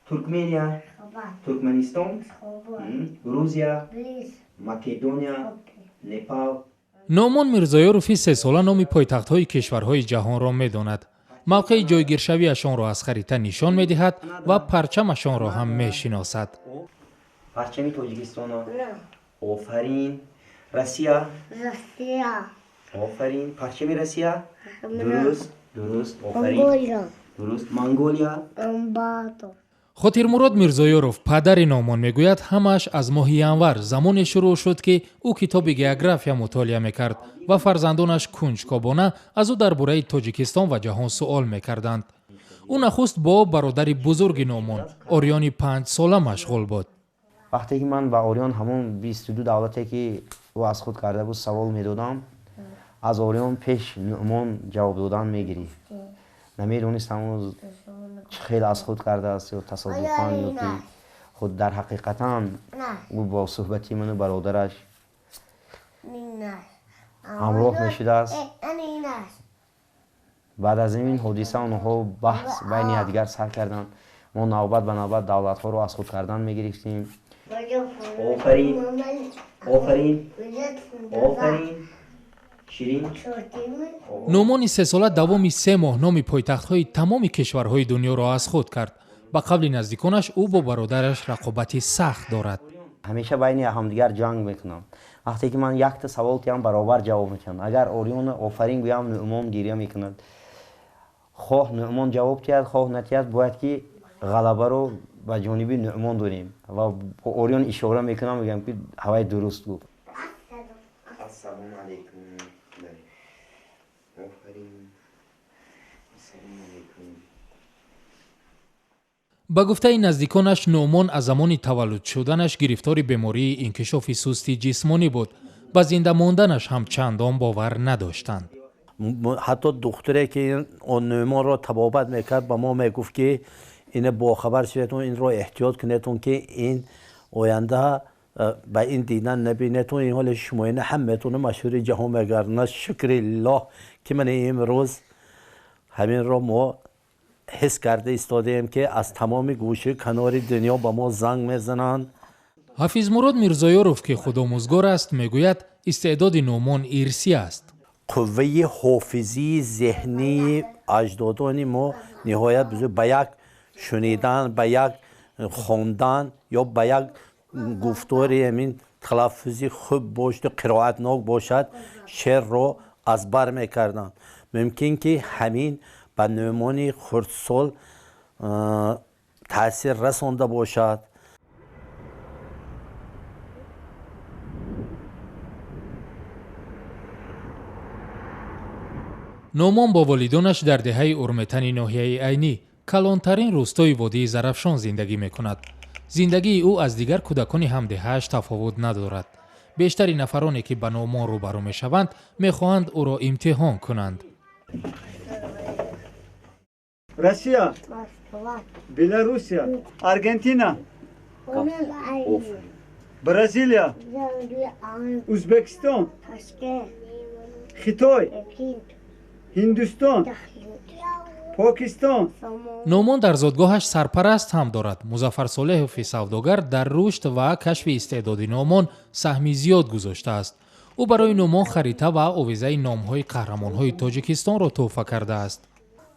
Туркмения, Туркменистон, Грузия, Македония, Непал. номон Мирзоёрови сесола номи пойтахтҳои кишварҳои ҷаҳонро медонад. мавқеи ҷойгиршавиашонро аз харита нишон медиҳад ва парчамашонро ҳам мешиносад. Парчами Тоҷикистон. Офарин. Россия. Офарин. Парчами Россия. Дуруст. Офарин. Дуруст. Монголия. хотирмурод Мирзоёров падари номон мегӯяд ҳамааш аз моҳи январ замоне шурӯъ шуд ки ӯ китоби география мутолиа мекард ва фарзандонаш кунҷкобона аз ӯ дар бораи Тоҷикистон ва ҷаҳон суол мекарданд. ӯ нахуст бо бародари бузурги номон Орёни 5 сола машғул буд. вақте ки ман ба Орён ҳамон 22 давлате ки ӯ аз худ карда буд савол медодам, аз Орён пеш Нуъмон ҷавоб додан мегирифт. намедонистам чӣ хел аз худ кардааст ё тасодуфан ё ки худ дар ҳақиқатан ӯ бо суҳбати ману бародараш ҳамроҳ мешудааст. баъд аз ин ҳодиса онҳо баҳс байни якдигар сар карданд. мо навбат ба навбат давлатҳоро аз худ кардан мегирифтем. офарин номони сесола давоми 3 моҳ номи пойтахтҳои тамоми кишварҳои дунёро аз худ кард. ба қавли наздиконаш ӯ бо бародараш рақобати сахт дорад. ҳамеша байни ҳамдигар ҷанг мекунам. вақте ки ман якта савол киям баробар ҷавоб мекунам. агар Орён офарин гӯям, Нуъмон гирия мекунад. хоҳ Нуъмон ҷавоб диҳад, хоҳ натиҳад, бояд ки ғалабаро ба ҷониби Нуъмон дорем ва бо Орён ишора мекунам, мегӯям ки ҳавай дуруст гуфт. Ассалому алайкум. ба гуфтаи наздиконаш Нуъмон аз замони таваллуд шуданаш гирифтори бемории инкишофи сусти ҷисмонӣ буд. ба зинда монданаш ҳам чандон бовар надоштанд. ҳатто духтуре ки он Нуъмонро табобат мекард ба мо мегуфт ки ин бохабар шуветун, инро эҳтиёт кунетун ки ин оянда ба ин дидан набинетун, ин ҳоли шумоина ҳам метуна машҳури ҷаҳон мегардона. шукри лилоҳ ки ман имрӯз ҳаминро мо ҳис карда истодем ки аз тамоми гӯши канори дунё ба мо занг мезананд. ҳафизмурод Мирзоёров ки худомӯзгор аст мегӯяд истеъдоди Нуъмон ирсӣ аст. қувваи ҳофизии зеҳнии аҷдодони мо ниҳоят бузург, ба як шунидан, ба як хондан ё ба як гуфтори амин талаффузи хуб бошад, қироатнок бошад, шеърро аз бар мекарданд. мумкин ки ҳамин ба Нуъмони хурдсол таъсир расонда бошад. номон бо волидонаш дар деҳаи урметани ноҳияи айнӣ калонтарин рӯстои водии Зарафшон зиндагӣ мекунад. зиндагии ӯ аз дигар кӯдакони ҳамдеҳааш тафовут надорад. бештари нафароне ки ба Нуъмон рӯбарӯ мешаванд мехоҳанд ӯро имтиҳон кунанд. Россия, Белоруссия, Аргентина, Бразилия, Узбекистон, Хитой, Ҳиндустон, Покистон. Нуъмон дар зодгоҳаш сарпараст ҳам дорад. Музаффар Солеҳови савдогар дар рушд ва кашфи истеъдоди Нуъмон саҳми зиёд гузоштааст. ӯ барои Нуъмон харита ва овезаи номҳои қаҳрамонҳои Тоҷикистонро туҳфа кардааст.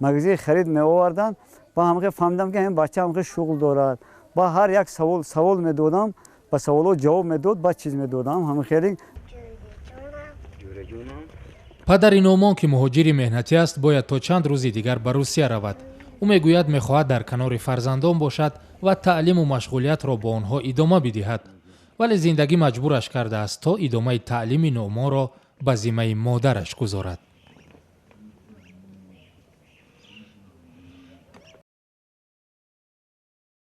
магазин харид меоварданд, ба ҳамақи фаҳмидам ки ҳамин бача ҳамақи шуғл дорад. ба ҳар як савол медодам, ба саволҳо ҷавоб медод, ба чиз медодам. ҳамихелин падари Нуъмон ки муҳоҷири меҳнатӣ аст, бояд то чанд рӯзи дигар ба Русия равад. ӯ мегӯяд мехоҳад дар канори фарзандон бошад ва таълиму машғулиятро бо онҳо идома бидиҳад. вале зиндагӣ маҷбураш кардааст то идомаи таълими Нуъмонро ба зиммаи модараш гузорад.